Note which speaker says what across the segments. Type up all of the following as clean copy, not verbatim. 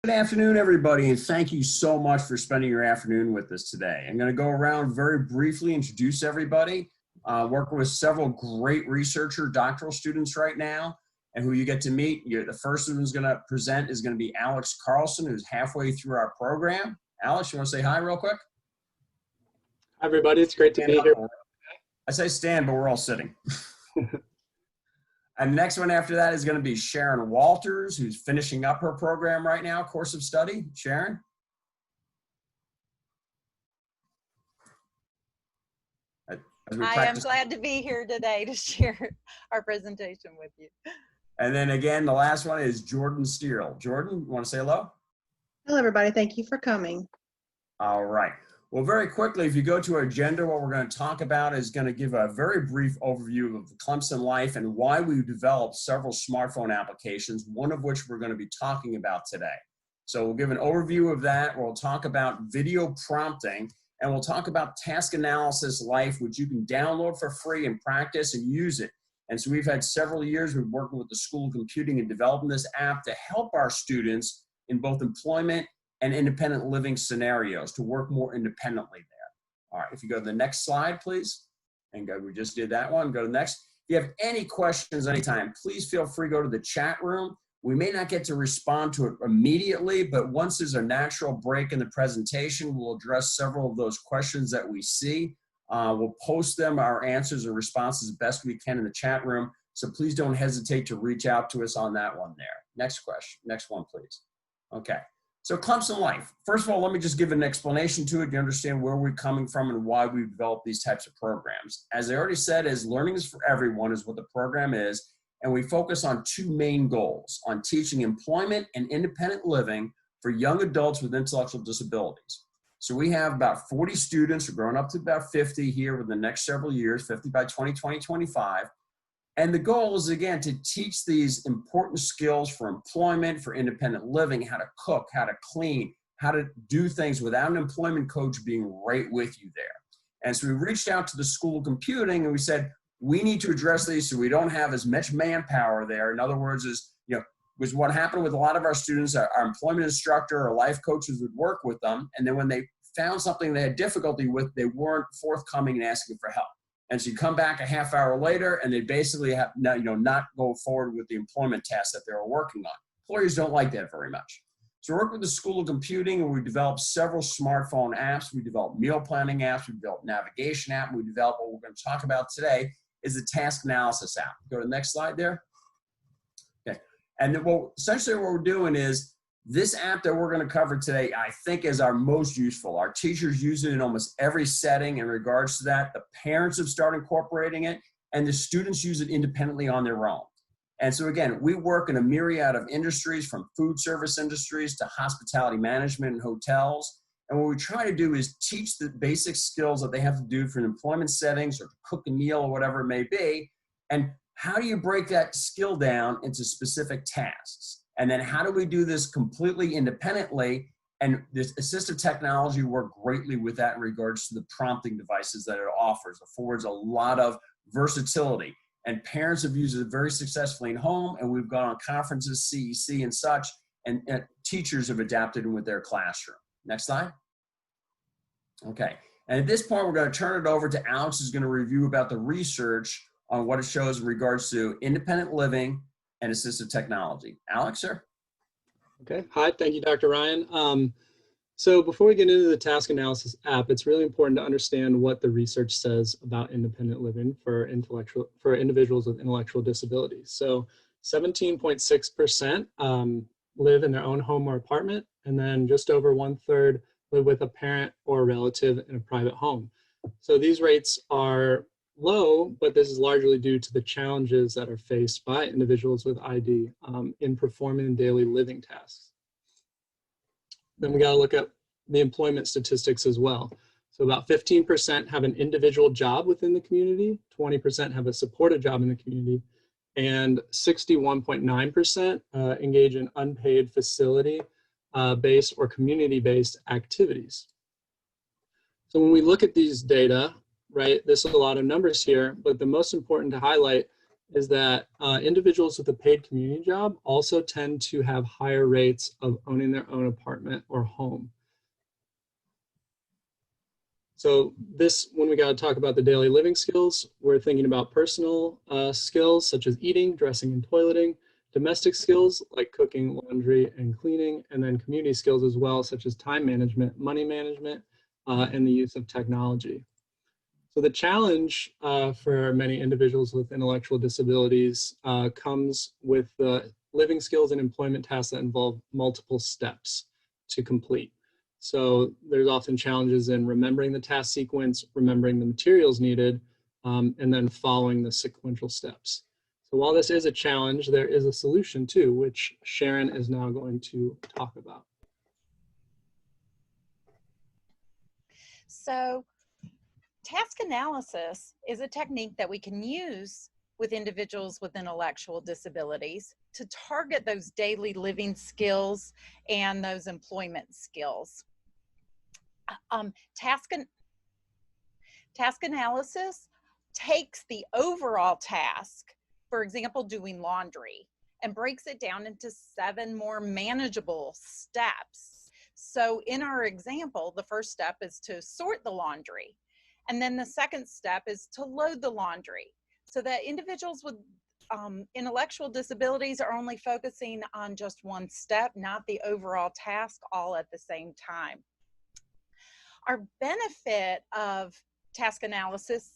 Speaker 1: Good afternoon, everybody, and thank you so much for spending your afternoon with us today. I'm going to go around very briefly, introduce everybody, working with several great researcher doctoral students right now, and who you get to meet. The first one who's going to present is going to be Alex Carlson, who's halfway through our program. Alex, you want to say hi real quick?
Speaker 2: Hi, everybody. It's great to be here.
Speaker 1: I say stand, but we're all sitting. And the next one after that is going to be Sharon Walters, who's finishing up her program right now, course of study. Sharon?
Speaker 3: Hi, I'm glad to be here today to share our presentation with you.
Speaker 1: And then again, the last one is Jordan Stierle. Jordan, you want to say hello?
Speaker 4: Hello, everybody. Thank you for coming.
Speaker 1: All right. Well, very quickly, if you go to our agenda, what we're going to talk about is going to give a very brief overview of the Clemson Life and why we've developed several smartphone applications, one of which we're going to be talking about today. So we'll give an overview of that. We'll talk about video prompting, and we'll talk about Task Analysis Life, which you can download for free and practice and use it. And so we've had several years, we've worked with the School of Computing and developing this app to help our students in both employment and independent living scenarios to work more independently there. All right, if you go to the next slide, please. And go, we just did that one. Go to the next. If you have any questions anytime, please feel free to go to the chat room. We may not get to respond to it immediately, but once there's a natural break in the presentation, we'll address several of those questions that we see. We'll post them, our answers and responses as best we can in the chat room. So please don't hesitate to reach out to us on that one there. Next question, next one, please. Okay. So Clemson Life, first of all, let me just give an explanation to it. You understand where we're coming from and why we've developed these types of programs. As I already said, learning is for everyone is what the program is. And we focus on two main goals, on teaching employment and independent living for young adults with intellectual disabilities. So we have about 40 students, we're growing up to about 50 here within the next several years, 50 by 2025. And the goal is, again, to teach these important skills for employment, for independent living, how to cook, how to clean, how to do things without an employment coach being right with you there. And so we reached out to the School of Computing and we said, we need to address these so we don't have as much manpower there. In other words, was what happened with a lot of our students, our employment instructor or life coaches would work with them. And then when they found something they had difficulty with, they weren't forthcoming and asking for help. And so you come back a half hour later and they basically have not go forward with the employment task that they were working on. Employers don't like that very much. So we work with the School of Computing and we developed several smartphone apps. We developed meal planning apps, we developed navigation app, and we developed what we're going to talk about today is the task analysis app. Go to the next slide there. Okay. And then essentially what we're doing is this app that we're going to cover today, I think, is our most useful. Our teachers use it in almost every setting in regards to that. The parents have started incorporating it, and the students use it independently on their own. And so, again, we work in a myriad of industries, from food service industries to hospitality management and hotels. And what we try to do is teach the basic skills that they have to do for employment settings or to cook a meal or whatever it may be. And how do you break that skill down into specific tasks? And then how do we do this completely independently? And this assistive technology works greatly with that in regards to the prompting devices that it offers. It affords a lot of versatility. And parents have used it very successfully at home, and we've gone on conferences, CEC and such, and teachers have adapted it with their classroom. Next slide. Okay, and at this point, we're going to turn it over to Alex, who's going to review about the research on what it shows in regards to independent living and assistive technology. Alex, sir?
Speaker 2: Okay. Hi, thank you, Dr. Ryan. So before we get into the task analysis app, it's really important to understand what the research says about independent living for individuals with intellectual disabilities. So 17.6% live in their own home or apartment, and then just over 1/3 live with a parent or a relative in a private home. So these rates are low, but this is largely due to the challenges that are faced by individuals with ID in performing daily living tasks. Then we got to look at the employment statistics as well. So about 15% have an individual job within the community, 20% have a supported job in the community, and 61.9% engage in unpaid facility-based or community-based activities. So when we look at these data, right, there's a lot of numbers here, but the most important to highlight is that individuals with a paid community job also tend to have higher rates of owning their own apartment or home. So this, when we got to talk about the daily living skills, we're thinking about personal skills such as eating, dressing, and toileting, domestic skills like cooking, laundry, and cleaning, and then community skills as well, such as time management, money management, and the use of technology. So the challenge for many individuals with intellectual disabilities comes with living skills and employment tasks that involve multiple steps to complete. So there's often challenges in remembering the task sequence, remembering the materials needed, and then following the sequential steps. So while this is a challenge, there is a solution too, which Sharon is now going to talk about.
Speaker 3: So task analysis is a technique that we can use with individuals with intellectual disabilities to target those daily living skills and those employment skills. Task analysis takes the overall task, for example, doing laundry, and breaks it down into 7 more manageable steps. So in our example, the first step is to sort the laundry. And then the second step is to load the laundry, so that individuals with intellectual disabilities are only focusing on just one step, not the overall task all at the same time. Our benefit of task analysis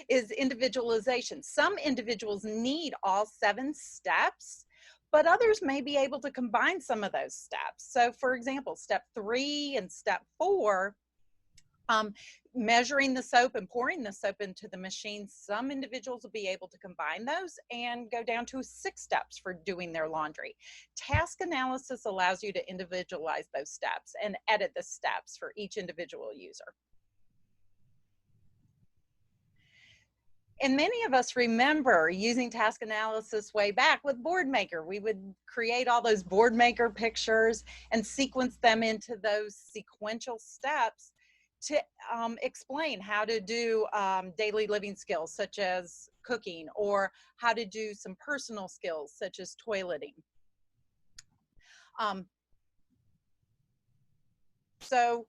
Speaker 3: is individualization. Some individuals need all 7 steps, but others may be able to combine some of those steps. So for example, step 3 and step 4, measuring the soap and pouring the soap into the machine, some individuals will be able to combine those and go down to 6 steps for doing their laundry. Task analysis allows you to individualize those steps and edit the steps for each individual user. And many of us remember using task analysis way back with Boardmaker. We would create all those Boardmaker pictures and sequence them into those sequential steps to explain how to do daily living skills such as cooking, or how to do some personal skills such as toileting. So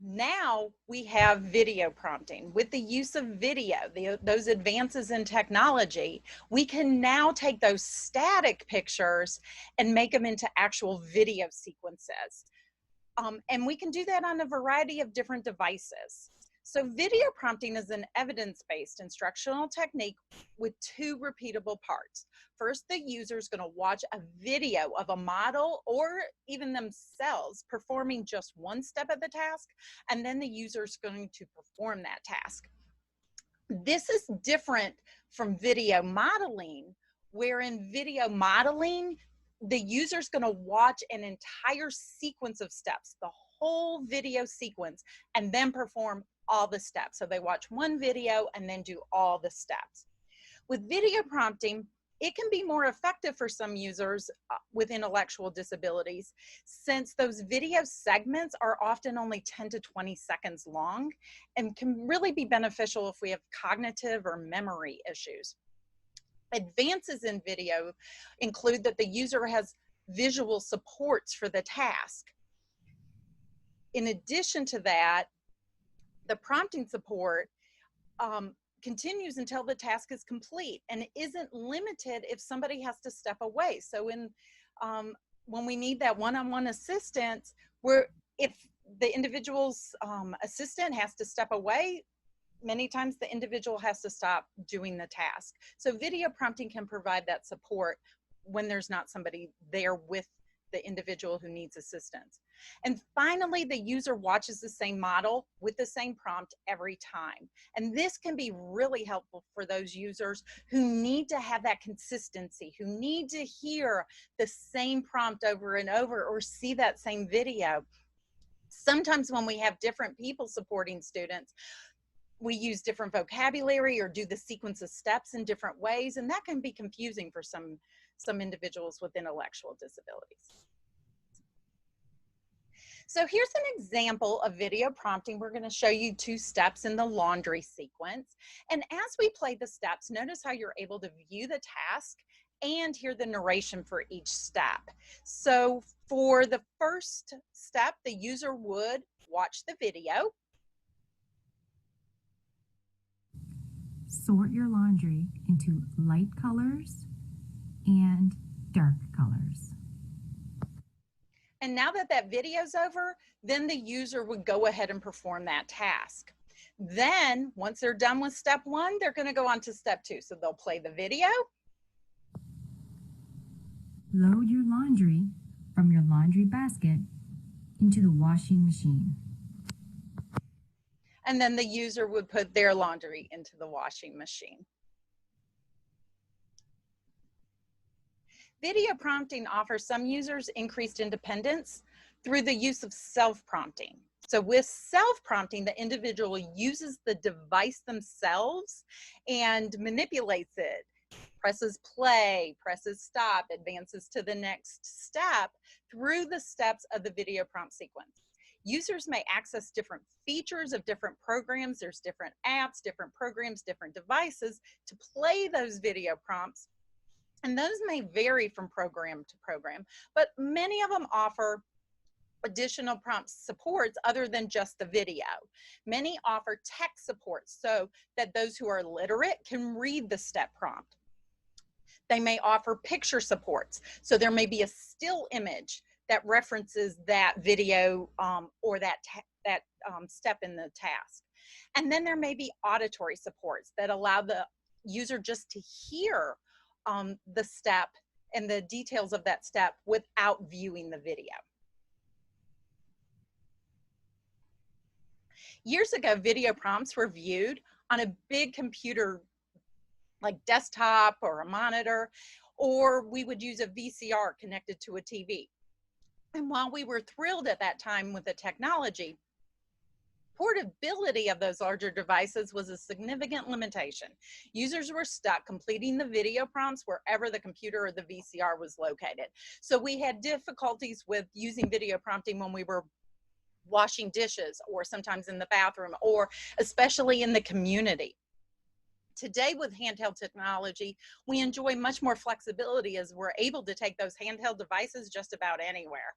Speaker 3: now we have video prompting. With the use of video, those advances in technology, we can now take those static pictures and make them into actual video sequences. And we can do that on a variety of different devices. So video prompting is an evidence-based instructional technique with 2 repeatable parts. First, the user is going to watch a video of a model or even themselves performing just one step of the task, and then the user is going to perform that task. This is different from video modeling, where in video modeling, the user is going to watch an entire sequence of steps, the whole video sequence, and then perform all the steps. So they watch one video and then do all the steps. With video prompting, it can be more effective for some users with intellectual disabilities, since those video segments are often only 10 to 20 seconds long and can really be beneficial if we have cognitive or memory issues. Advances in video include that the user has visual supports for the task. In addition to that, the prompting support continues until the task is complete and isn't limited if somebody has to step away. So when we need that one-on-one assistance, if the individual's assistant has to step away, many times the individual has to stop doing the task. So video prompting can provide that support when there's not somebody there with the individual who needs assistance. And finally, the user watches the same model with the same prompt every time. And this can be really helpful for those users who need to have that consistency, who need to hear the same prompt over and over or see that same video. Sometimes when we have different people supporting students, we use different vocabulary or do the sequence of steps in different ways, and that can be confusing for some individuals with intellectual disabilities. So here's an example of video prompting. We're going to show you 2 steps in the laundry sequence. And as we play the steps, notice how you're able to view the task and hear the narration for each step. So for the first step, the user would watch the video.
Speaker 5: Sort your laundry into light colors and dark colors.
Speaker 3: And now that that video's over, then the user would go ahead and perform that task. Then once they're done with step 1, they're going to go on to step 2. So they'll play the video.
Speaker 5: Load your laundry from your laundry basket into the washing machine.
Speaker 3: And then the user would put their laundry into the washing machine. Video prompting offers some users increased independence through the use of self-prompting. So with self-prompting, the individual uses the device themselves and manipulates it, presses play, presses stop, advances to the next step through the steps of the video prompt sequence. Users may access different features of different programs. There's different apps, different programs, different devices to play those video prompts. And those may vary from program to program, but many of them offer additional prompt supports other than just the video. Many offer text support so that those who are literate can read the step prompt. They may offer picture supports. So there may be a still image that references that video or that step in the task. And then there may be auditory supports that allow the user just to hear the step and the details of that step without viewing the video. Years ago, video prompts were viewed on a big computer like desktop or a monitor, or we would use a VCR connected to a TV. And while we were thrilled at that time with the technology, portability of those larger devices was a significant limitation. Users were stuck completing the video prompts wherever the computer or the VCR was located. So we had difficulties with using video prompting when we were washing dishes or sometimes in the bathroom or especially in the community. Today with handheld technology, we enjoy much more flexibility as we're able to take those handheld devices just about anywhere.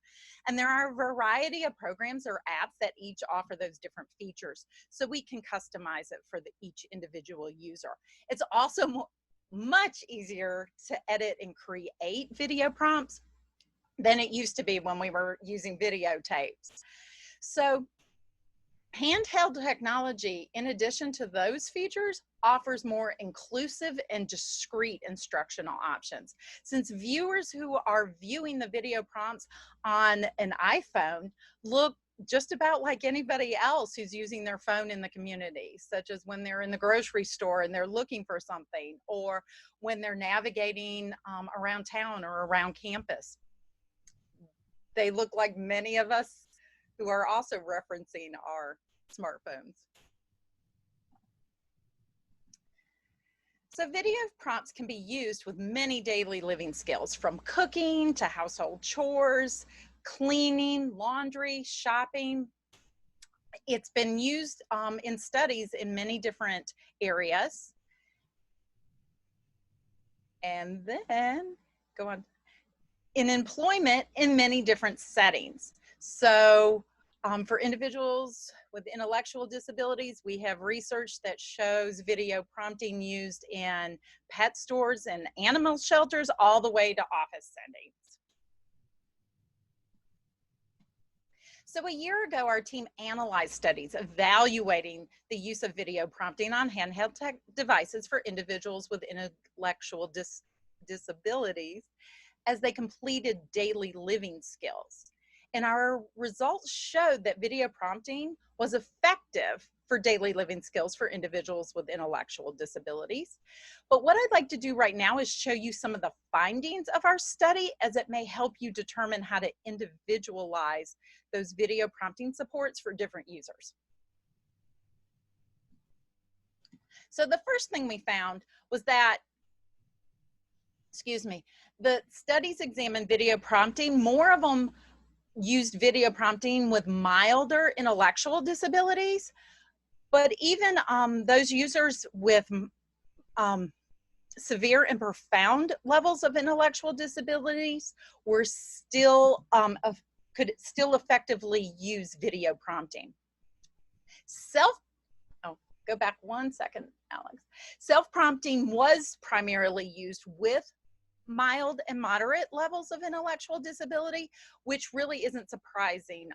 Speaker 3: And there are a variety of programs or apps that each offer those different features, so we can customize it for each individual user. It's also much easier to edit and create video prompts than it used to be when we were using videotapes. So handheld technology, in addition to those features, offers more inclusive and discrete instructional options. Since viewers who are viewing the video prompts on an iPhone look just about like anybody else who's using their phone in the community, such as when they're in the grocery store and they're looking for something, or when they're navigating around town or around campus. They look like many of us who are also referencing our smartphones. So video prompts can be used with many daily living skills, from cooking to household chores, cleaning, laundry, shopping. It's been used in studies in many different areas. And then, go on, in employment in many different settings. So for individuals with intellectual disabilities, we have research that shows video prompting used in pet stores and animal shelters, all the way to office settings. So a year ago, our team analyzed studies evaluating the use of video prompting on handheld tech devices for individuals with intellectual disabilities as they completed daily living skills. And our results showed that video prompting was effective for daily living skills for individuals with intellectual disabilities. But what I'd like to do right now is show you some of the findings of our study, as it may help you determine how to individualize those video prompting supports for different users. So the first thing we found was that, the studies examined video prompting. More of them used video prompting with milder intellectual disabilities, but even those users with severe and profound levels of intellectual disabilities were still could still effectively use video prompting. Go back 1 second, Alex. Self-prompting was primarily used with mild and moderate levels of intellectual disability, which really isn't surprising,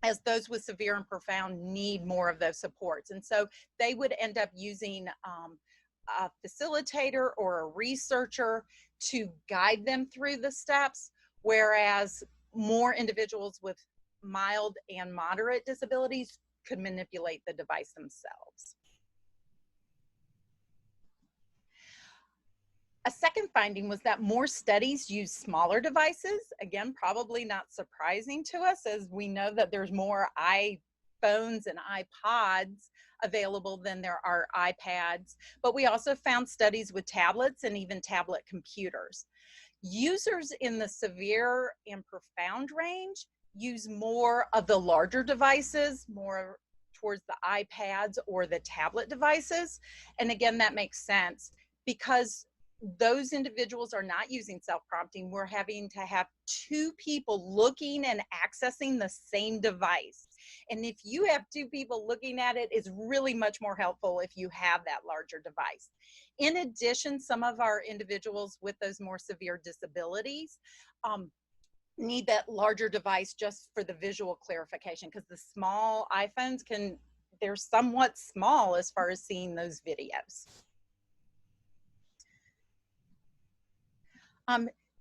Speaker 3: as those with severe and profound need more of those supports. And so they would end up using a facilitator or a researcher to guide them through the steps, whereas more individuals with mild and moderate disabilities could manipulate the device themselves. A second finding was that more studies use smaller devices. Again, probably not surprising to us, as we know that there's more iPhones and iPods available than there are iPads, but we also found studies with tablets and even tablet computers. Users in the severe and profound range use more of the larger devices, more towards the iPads or the tablet devices. And again, that makes sense because those individuals are not using self-prompting. We're having to have two people looking and accessing the same device. And if you have two people looking at it, it's really much more helpful if you have that larger device. In addition, some of our individuals with those more severe disabilities need that larger device just for the visual clarification, because the small iPhones they're somewhat small as far as seeing those videos.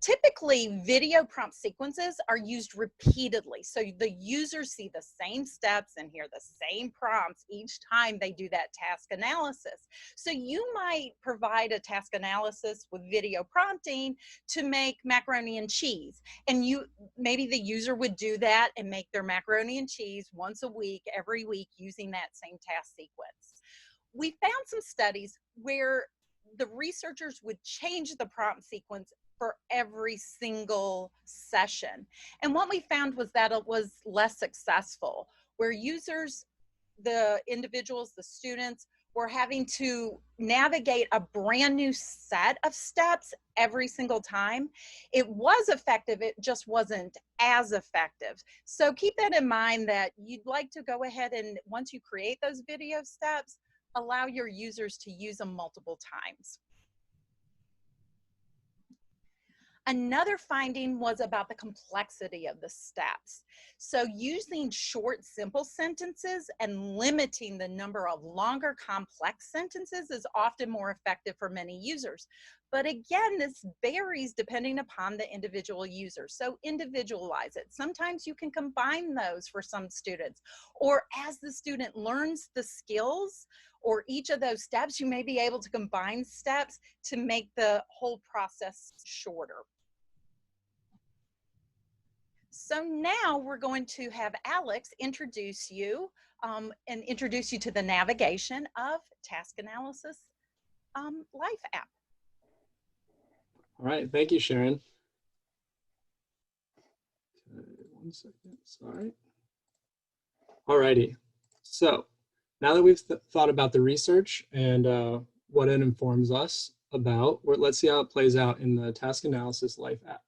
Speaker 3: Typically, video prompt sequences are used repeatedly. So the users see the same steps and hear the same prompts each time they do that task analysis. So you might provide a task analysis with video prompting to make macaroni and cheese. And maybe the user would do that and make their macaroni and cheese once a week, every week, using that same task sequence. We found some studies where the researchers would change the prompt sequence for every single session. And what we found was that it was less successful, where users, the individuals, the students, were having to navigate a brand new set of steps every single time. It was effective, it just wasn't as effective. So keep that in mind, that you'd like to go ahead and, once you create those video steps, allow your users to use them multiple times. Another finding was about the complexity of the steps. So using short, simple sentences and limiting the number of longer, complex sentences is often more effective for many users. But again, this varies depending upon the individual user. So individualize it. Sometimes you can combine those for some students, or as the student learns the skills or each of those steps, you may be able to combine steps to make the whole process shorter. So now we're going to have Alex introduce you to the navigation of Task Analysis Life app.
Speaker 2: All right, thank you, Sharon. Okay, 1 second, sorry. All righty, so now that we've thought about the research and what it informs us about, let's see how it plays out in the Task Analysis Life app.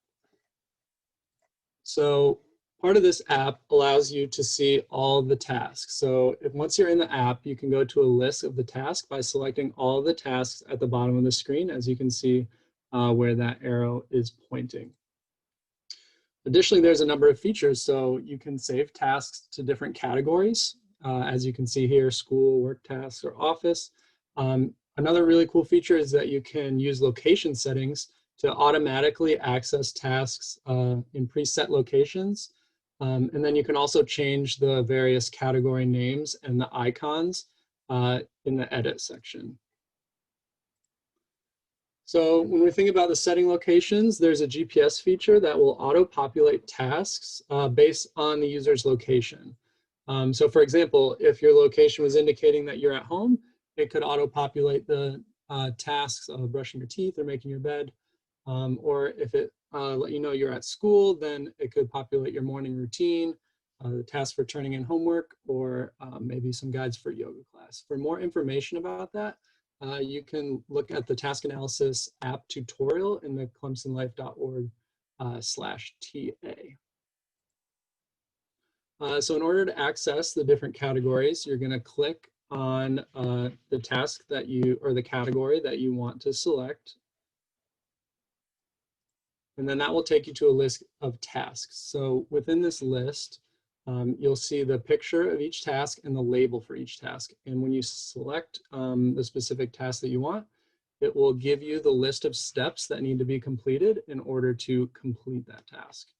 Speaker 2: So part of this app allows you to see all the tasks. So once you're in the app, you can go to a list of the tasks by selecting all of the tasks at the bottom of the screen, as you can see where that arrow is pointing. Additionally, there's a number of features. So you can save tasks to different categories. As you can see here, school, work tasks, or office. Another really cool feature is that you can use location settings to automatically access tasks in preset locations. And then you can also change the various category names and the icons in the edit section. So when we think about the setting locations, there's a GPS feature that will auto-populate tasks based on the user's location. So for example, if your location was indicating that you're at home, it could auto-populate the tasks of brushing your teeth or making your bed. Or if it let you know you're at school, then it could populate your morning routine, the task for turning in homework, or maybe some guides for yoga class. For more information about that, you can look at the task analysis app tutorial in the clemsonlife.org/TA. So in order to access the different categories, you're going to click on the task that you, or the category that you want to select. And then that will take you to a list of tasks. So within this list, you'll see the picture of each task and the label for each task. And when you select the specific task that you want, it will give you the list of steps that need to be completed in order to complete that task.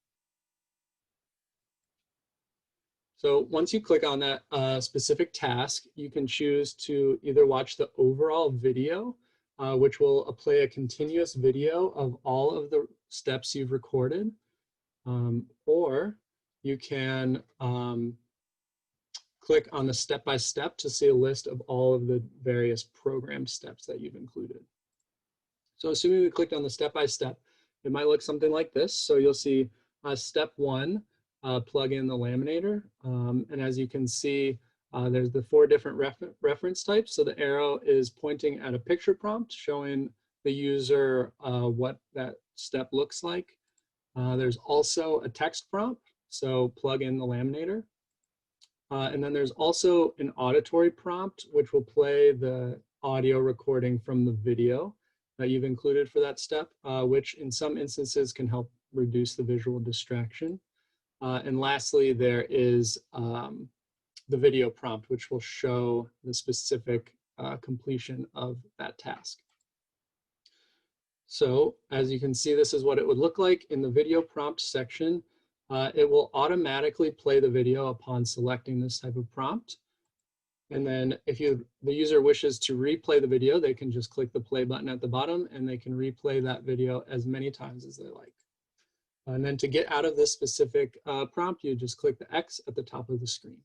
Speaker 2: So once you click on that specific task, you can choose to either watch the overall video, which will play a continuous video of all of the steps you've recorded, or you can click on the step-by-step to see a list of all of the various program steps that you've included. So assuming we clicked on the step-by-step, it might look something like this. So you'll see step 1, plug in the laminator. And as you can see, there's the 4 different reference types. So the arrow is pointing at a picture prompt showing the user what that step looks like. There's also a text prompt, so plug in the laminator. And then there's also an auditory prompt, which will play the audio recording from the video that you've included for that step, which in some instances can help reduce the visual distraction. And lastly, there is the video prompt, which will show the specific completion of that task. So as you can see, this is what it would look like in the video prompt section. It will automatically play the video upon selecting this type of prompt. And then if the user wishes to replay the video, they can just click the play button at the bottom and they can replay that video as many times as they like. And then to get out of this specific prompt, you just click the X at the top of the screen.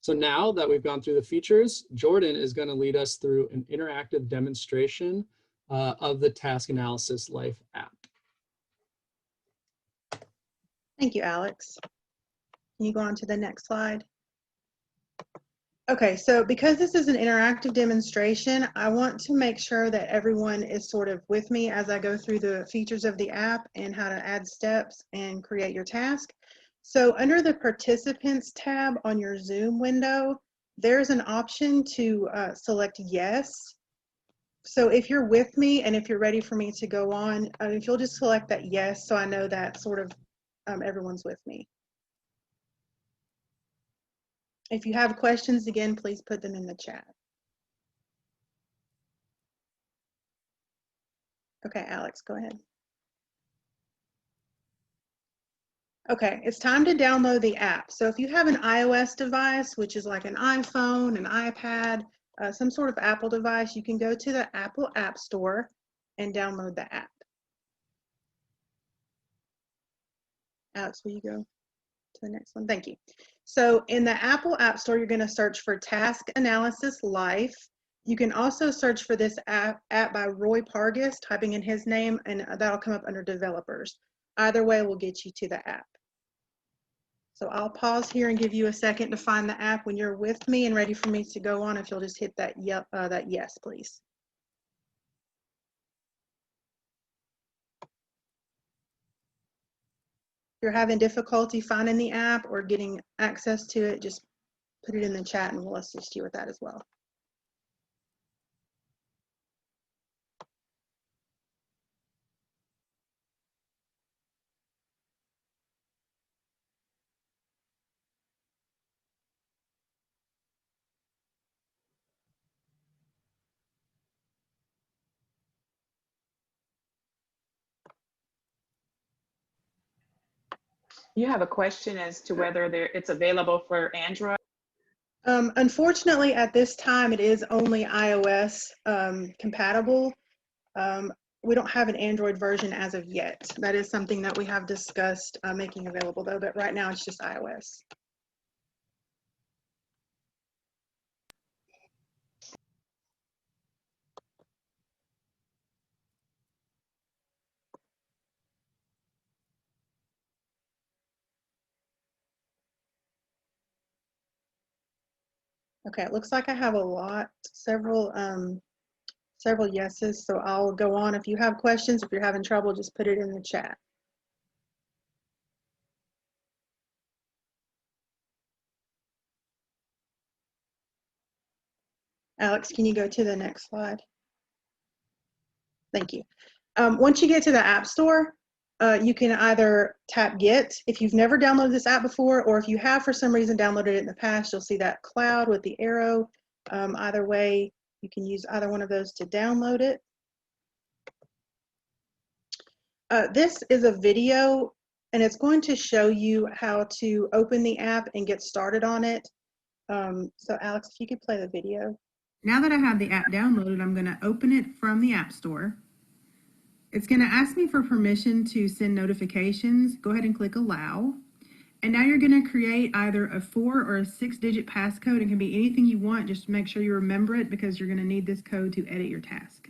Speaker 2: So now that we've gone through the features, Jordan is going to lead us through an interactive demonstration of the Task Analysis Life app.
Speaker 4: Thank you, Alex. Can you go on to the next slide? Okay, so because this is an interactive demonstration, I want to make sure that everyone is sort of with me as I go through the features of the app and how to add steps and create your task. So under the Participants tab on your Zoom window, there's an option to select yes. So if you're with me and if you're ready for me to go on, if you'll just select that yes, so I know that sort of everyone's with me. If you have questions, again, please put them in the chat. Okay, Alex, go ahead. Okay, it's time to download the app. So if you have an iOS device, which is like an iPhone, an iPad, some sort of Apple device, you can go to the Apple App Store and download the app. Alex, will you go to the next one? Thank you. So in the Apple App Store, you're going to search for Task Analysis Life. You can also search for this app by Roy Pargas, typing in his name, and that'll come up under developers. Either way will get you to the app. So I'll pause here and give you a second to find the app. When you're with me and ready for me to go on, if you'll just hit that, that yes, please. If you're having difficulty finding the app or getting access to it, just put it in the chat and we'll assist you with that as well.
Speaker 6: You have a question as to whether it's available for Android?
Speaker 4: Unfortunately, at this time, it is only iOS compatible. We don't have an Android version as of yet. That is something that we have discussed making available, though, but right now it's just iOS. Okay, it looks like I have several yeses, so I'll go on. If you have questions, if you're having trouble, just put it in the chat. Alex, can you go to the next slide? Thank you. Once you get to the App Store, you can either tap Get if you've never downloaded this app before, or if you have for some reason downloaded it in the past, you'll see that cloud with the arrow. Either way, you can use either one of those to download it. This is a video, and it's going to show you how to open the app and get started on it. So Alex, if you could play the video.
Speaker 7: Now that I have the app downloaded, I'm going to open it from the App Store. It's going to ask me for permission to send notifications. Go ahead and click Allow. And now you're going to create either a 4 or a 6-digit passcode. It can be anything you want. Just make sure you remember it because you're going to need this code to edit your task.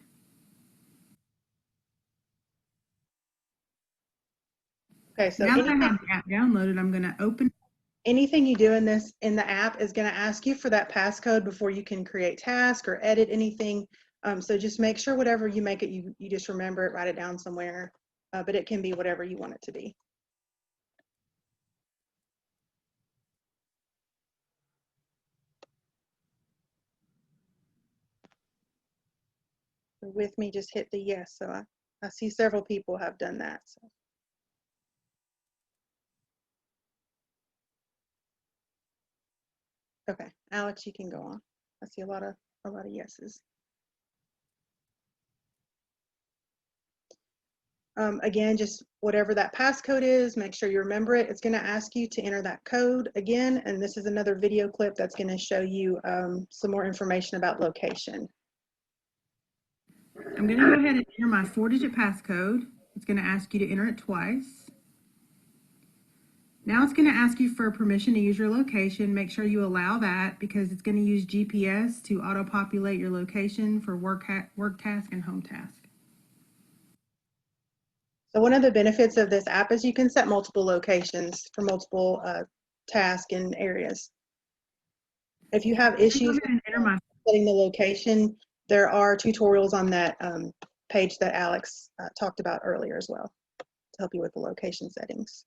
Speaker 4: Okay, so
Speaker 7: now that I have the app downloaded, I'm going to open.
Speaker 4: Anything you do in the app is going to ask you for that passcode before you can create tasks or edit anything. So just make sure whatever you make it, you just remember it, write it down somewhere, but it can be whatever you want it to be. With me, just hit the yes. So I see several people have done that. So. Okay, Alex, you can go on. I see a lot of yeses. Again, just whatever that passcode is, make sure you remember it. It's going to ask you to enter that code again, and this is another video clip that's going to show you some more information about location.
Speaker 7: I'm going to go ahead and enter my 4-digit passcode. It's going to ask you to enter it twice. Now it's going to ask you for permission to use your location. Make sure you allow that because it's going to use GPS to auto-populate your location for work task and home task.
Speaker 4: So one of the benefits of this app is you can set multiple locations for multiple tasks and areas. If you have issues setting the location, there are tutorials on that page that Alex talked about earlier as well to help you with the location settings.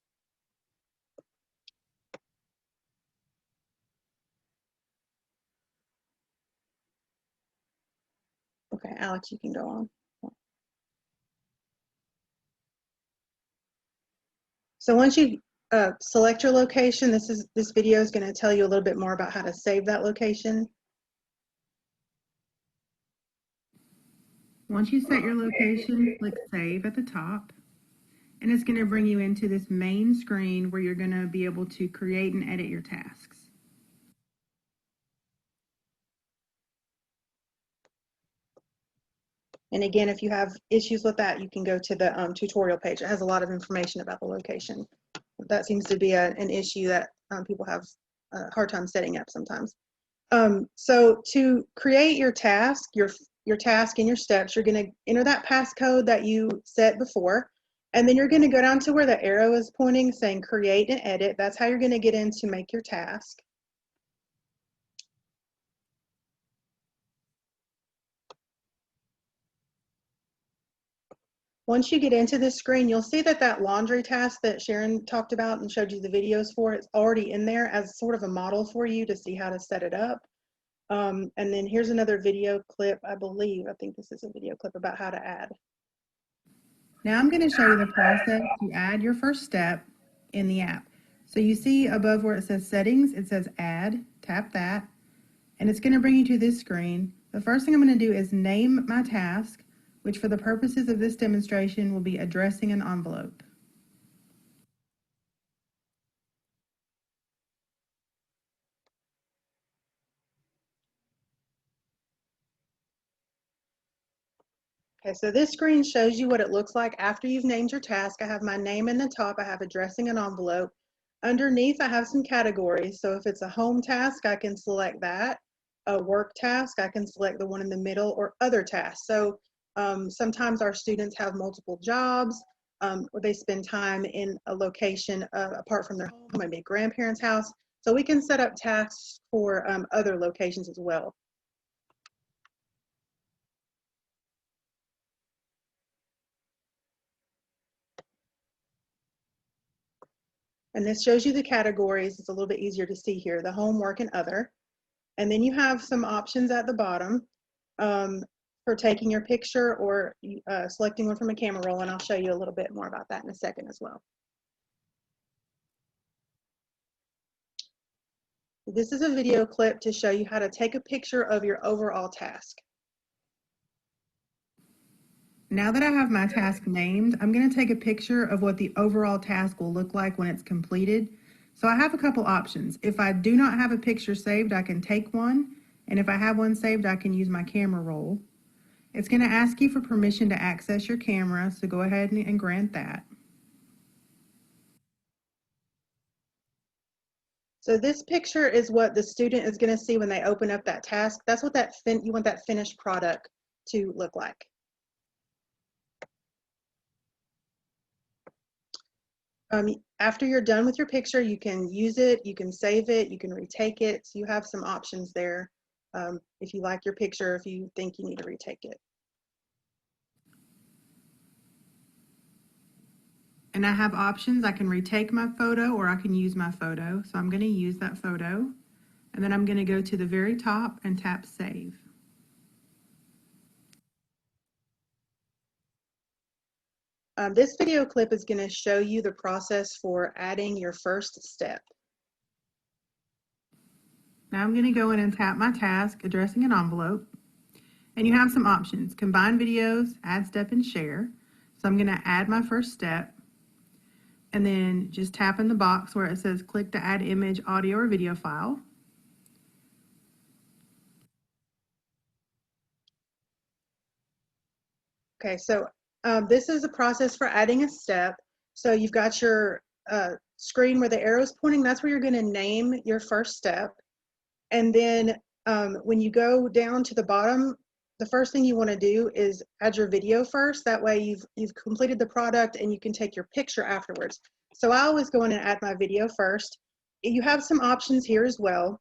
Speaker 4: Okay, Alex, you can go on. So once you select your location, this video is going to tell you a little bit more about how to save that location.
Speaker 7: Once you set your location, click Save at the top, and it's going to bring you into this main screen where you're going to be able to create and edit your tasks.
Speaker 4: And again, if you have issues with that, you can go to the tutorial page. It has a lot of information about the location. That seems to be an issue that people have a hard time setting up sometimes. So to create your task, your task and your steps, you're going to enter that passcode that you set before, and then you're going to go down to where the arrow is pointing saying create and edit. That's how you're going to get in to make your task. Once you get into this screen, you'll see that laundry task that Sharon talked about and showed you the videos for, it's already in there as sort of a model for you to see how to set it up. And then here's another video clip, I think this is a video clip about how to add.
Speaker 7: Now I'm going to show you the process to add your first step in the app. So you see above where it says settings, it says add, tap that, and it's going to bring you to this screen. The first thing I'm going to do is name my task, which for the purposes of this demonstration will be addressing an envelope.
Speaker 4: Okay, so this screen shows you what it looks like after you've named your task. I have my name in the top, I have addressing an envelope. Underneath, I have some categories. So if it's a home task, I can select that. A work task, I can select the one in the middle, or other tasks. So sometimes our students have multiple jobs, or they spend time in a location apart from their home, maybe a grandparent's house. So we can set up tasks for other locations as well. And this shows you the categories. It's a little bit easier to see here, the homework and other. And then you have some options at the bottom for taking your picture or selecting one from a camera roll, and I'll show you a little bit more about that in a second as well. This is a video clip to show you how to take a picture of your overall task.
Speaker 7: Now that I have my task named, I'm going to take a picture of what the overall task will look like when it's completed. So I have a couple options. If I do not have a picture saved, I can take one. And if I have one saved, I can use my camera roll. It's going to ask you for permission to access your camera, so go ahead and grant that.
Speaker 4: So this picture is what the student is going to see when they open up that task. That's what you want that finished product to look like. After you're done with your picture, you can use it, you can save it, you can retake it. So you have some options there if you like your picture, if you think you need to retake it.
Speaker 7: And I have options. I can retake my photo or I can use my photo. So I'm going to use that photo. And then I'm going to go to the very top and tap Save.
Speaker 4: This video clip is going to show you the process for adding your first step.
Speaker 7: Now I'm going to go in and tap my task, addressing an envelope. And you have some options: combine videos, add step, and share. So I'm going to add my first step. And then just tap in the box where it says click to add image, audio, or video file.
Speaker 4: Okay, so this is a process for adding a step. So you've got your screen where the arrow is pointing. That's where you're going to name your first step. And then when you go down to the bottom, the first thing you want to do is add your video first. That way you've completed the product and you can take your picture afterwards. So I always go in and add my video first. You have some options here as well.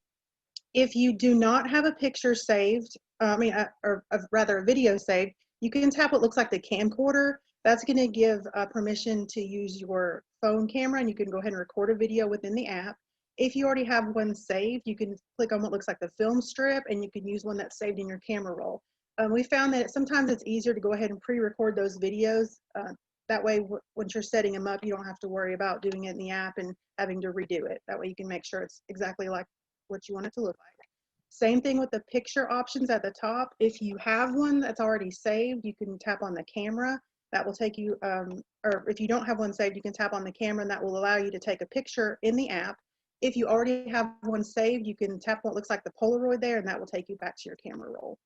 Speaker 4: If you do not have a picture saved, or rather a video saved, you can tap what looks like the camcorder. That's going to give permission to use your phone camera, and you can go ahead and record a video within the app. If you already have one saved, you can click on what looks like the film strip, and you can use one that's saved in your camera roll. We found that sometimes it's easier to go ahead and pre-record those videos. That way, once you're setting them up, you don't have to worry about doing it in the app and having to redo it. That way you can make sure it's exactly like what you want it to look like. Same thing with the picture options at the top. If you have one that's already saved, you can tap on the camera. That will take you, or if you don't have one saved, you can tap on the camera, and that will allow you to take a picture in the app. If you already have one saved, you can tap what looks like the Polaroid there, and that will take you back to your camera roll.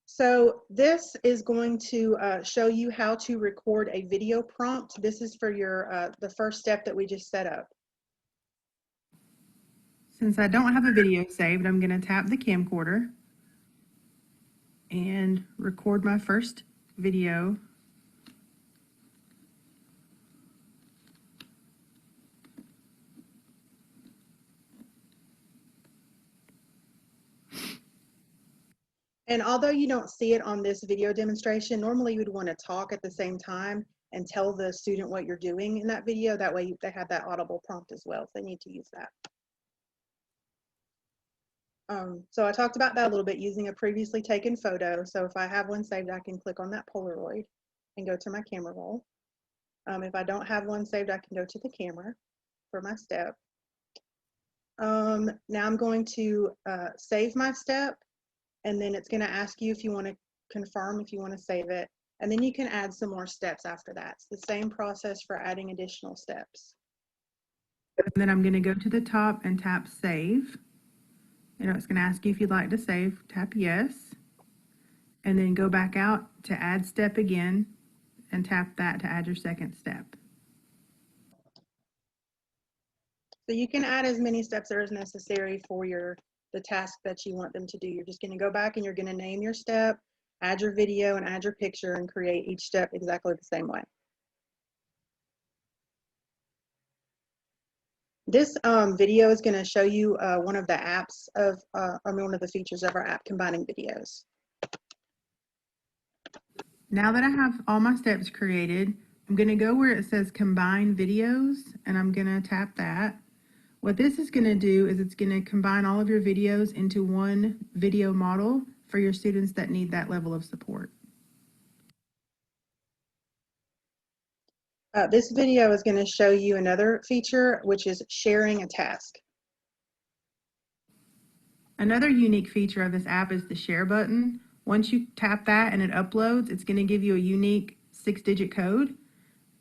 Speaker 4: So this is going to show you how to record a video prompt. This is for your the first step that we just set up.
Speaker 7: Since I don't have a video saved, I'm going to tap the camcorder and record my first video.
Speaker 4: And although you don't see it on this video demonstration, normally you would want to talk at the same time and tell the student what you're doing in that video. That way they have that audible prompt as well if they need to use that. So I talked about that a little bit, using a previously taken photo. So if I have one saved, I can click on that Polaroid and go to my camera roll. If I don't have one saved, I can go to the camera for my step. Now I'm going to save my step, and then it's going to ask you if you want to confirm, if you want to save it, and then you can add some more steps after that. It's the same process for adding additional steps.
Speaker 7: And then I'm going to go to the top and tap Save. It's going to ask you if you'd like to save. Tap Yes. And then go back out to Add Step again and tap that to add your second step.
Speaker 4: So you can add as many steps as necessary for the task that you want them to do. You're just going to go back and you're going to name your step, add your video, and add your picture, and create each step exactly the same way. This video is going to show you one of the apps of, one of the features of our app, combining videos.
Speaker 7: Now that I have all my steps created, I'm going to go where it says combine videos, and I'm going to tap that. What this is going to do is it's going to combine all of your videos into one video model for your students that need that level of support.
Speaker 4: This video is going to show you another feature, which is sharing a task.
Speaker 7: Another unique feature of this app is the share button. Once you tap that and it uploads, it's going to give you a unique 6-digit code.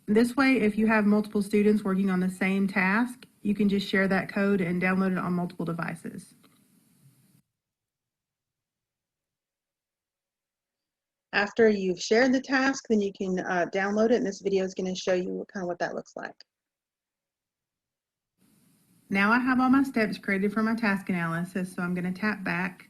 Speaker 7: This way, if you have multiple students working on the same task, you can just share that code and download it on multiple devices.
Speaker 4: After you've shared the task, then you can download it, and this video is going to show you kind of what that looks like.
Speaker 7: Now I have all my steps created for my task analysis, so I'm going to tap back.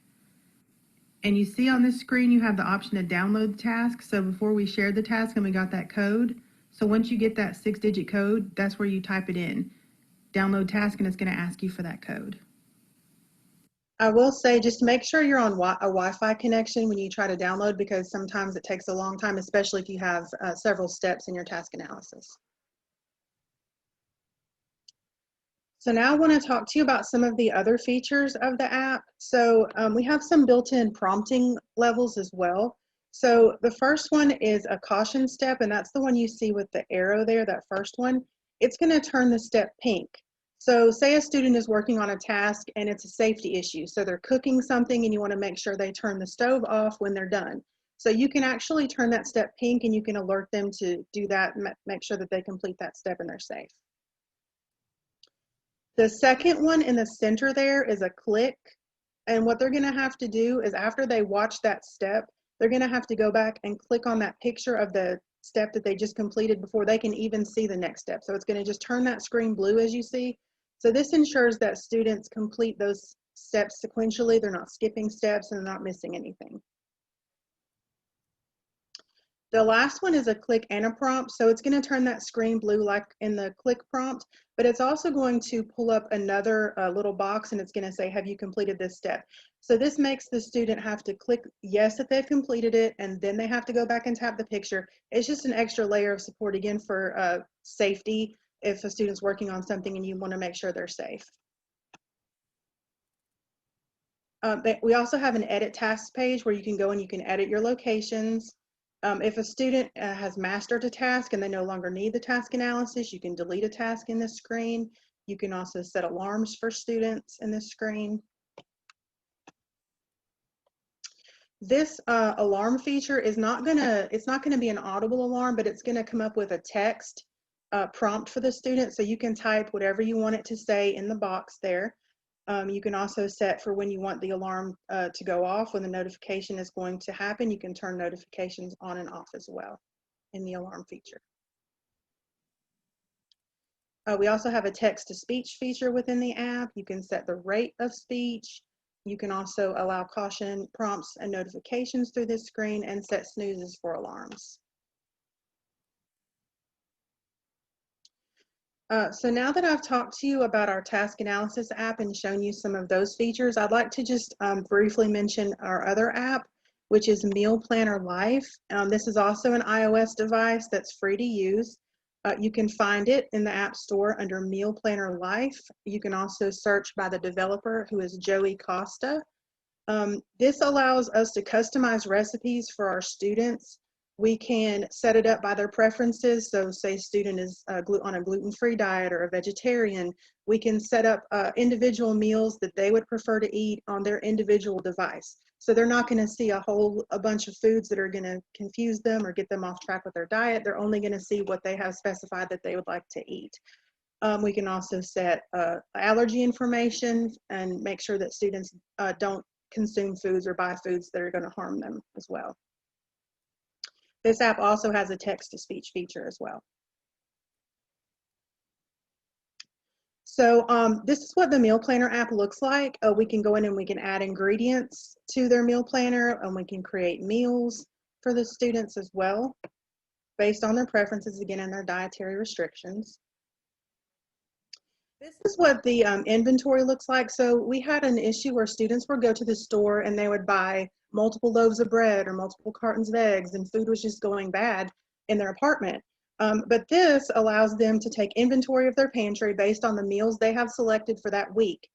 Speaker 7: And you see on this screen you have the option to download the task. So before we shared the task and we got that code, so once you get that 6-digit code, that's where you type it in. Download task, and it's going to ask you for that code.
Speaker 4: I will say, just make sure you're on a Wi-Fi connection when you try to download, because sometimes it takes a long time, especially if you have several steps in your task analysis. So now I want to talk to you about some of the other features of the app. So we have some built-in prompting levels as well. So the first one is a caution step, and that's the one you see with the arrow there, that first one. It's going to turn the step pink. So say a student is working on a task and it's a safety issue. So they're cooking something and you want to make sure they turn the stove off when they're done. So you can actually turn that step pink, and you can alert them to do that and make sure that they complete that step and they're safe. The second one in the center there is a click. And what they're going to have to do is, after they watch that step, they're going to have to go back and click on that picture of the step that they just completed before they can even see the next step. So it's going to just turn that screen blue, as you see. So this ensures that students complete those steps sequentially. They're not skipping steps and they're not missing anything. The last one is a click and a prompt. So it's going to turn that screen blue like in the click prompt, but it's also going to pull up another little box, and it's going to say, have you completed this step? So this makes the student have to click yes if they've completed it, and then they have to go back and tap the picture. It's just an extra layer of support, again, for safety if a student's working on something and you want to make sure they're safe. We also have an edit tasks page where you can go and you can edit your locations. If a student has mastered a task and they no longer need the task analysis, you can delete a task in this screen. You can also set alarms for students in this screen. This alarm feature is it's not gonna be an audible alarm, but it's gonna come up with a text prompt for the student. So you can type whatever you want it to say in the box there. You can also set for when you want the alarm to go off, when the notification is going to happen. You can turn notifications on and off as well in the alarm feature. We also have a text-to-speech feature within the app. You can set the rate of speech. You can also allow caution prompts and notifications through this screen, and set snoozes for alarms. So now that I've talked to you about our task analysis app and shown you some of those features, I'd like to just briefly mention our other app, which is Meal Planner Life. This is also an iOS device that's free to use. You can find it in the App Store under Meal Planner Life. You can also search by the developer, who is Joey Costa. This allows us to customize recipes for our students. We can set it up by their preferences. So say a student is on a gluten-free diet or a vegetarian, we can set up individual meals that they would prefer to eat on their individual device. So they're not going to see a bunch of foods that are going to confuse them or get them off track with their diet. They're only going to see what they have specified that they would like to eat. We can also set allergy information and make sure that students don't consume foods or buy foods that are going to harm them as well. This app also has a text-to-speech feature as well. So this is what the Meal Planner app looks like. We can go in and we can add ingredients to their meal planner, and we can create meals for the students as well, based on their preferences, again, and their dietary restrictions. This is what the inventory looks like. So we had an issue where students would go to the store and they would buy multiple loaves of bread or multiple cartons of eggs, and food was just going bad in their apartment. But this allows them to take inventory of their pantry based on the meals they have selected for that week.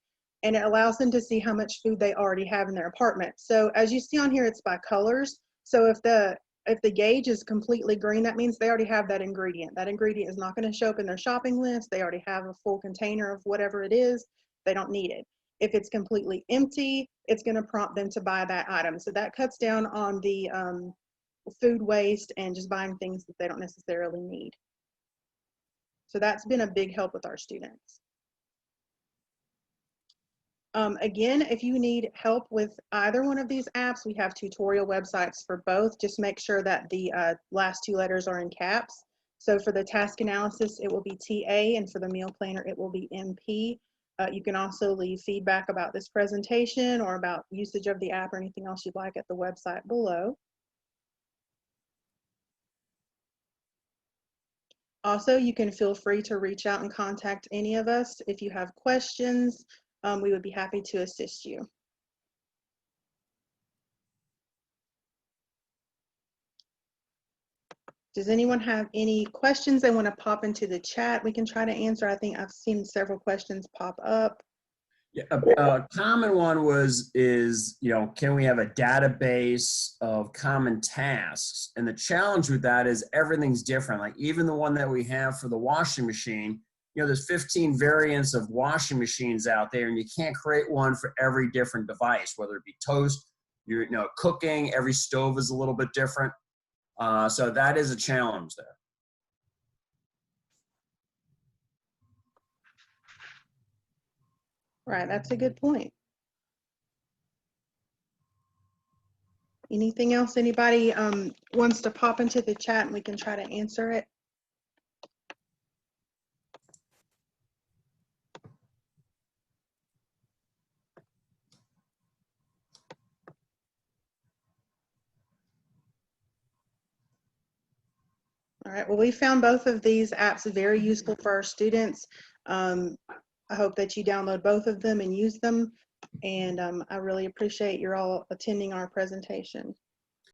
Speaker 4: And it allows them to see how much food they already have in their apartment. So as you see on here, it's by colors. So if the gauge is completely green, that means they already have that ingredient. That ingredient is not going to show up in their shopping list. They already have a full container of whatever it is. They don't need it. If it's completely empty, it's going to prompt them to buy that item. So that cuts down on the food waste and just buying things that they don't necessarily need. So that's been a big help with our students. Again, if you need help with either one of these apps, we have tutorial websites for both. Just make sure that the last two letters are in caps. So for the task analysis, it will be TA, and for the meal planner, it will be MP. You can also leave feedback about this presentation or about usage of the app or anything else you'd like at the website below. Also, you can feel free to reach out and contact any of us if you have questions. We would be happy to assist you. Does anyone have any questions they want to pop into the chat? We can try to answer. I think I've seen several questions pop up.
Speaker 1: Yeah, a common one is, you know, can we have a database of common tasks? And the challenge with that is everything's different. Like even the one that we have for the washing machine, you know, there's 15 variants of washing machines out there, and you can't create one for every different device, whether it be toast, you know, cooking, every stove is a little bit different. So that is a challenge there.
Speaker 4: Right, that's a good point. Anything else anybody wants to pop into the chat and we can try to answer it? All right, well, we found both of these apps very useful for our students. I hope that you download both of them and use them. And I really appreciate you all attending our presentation.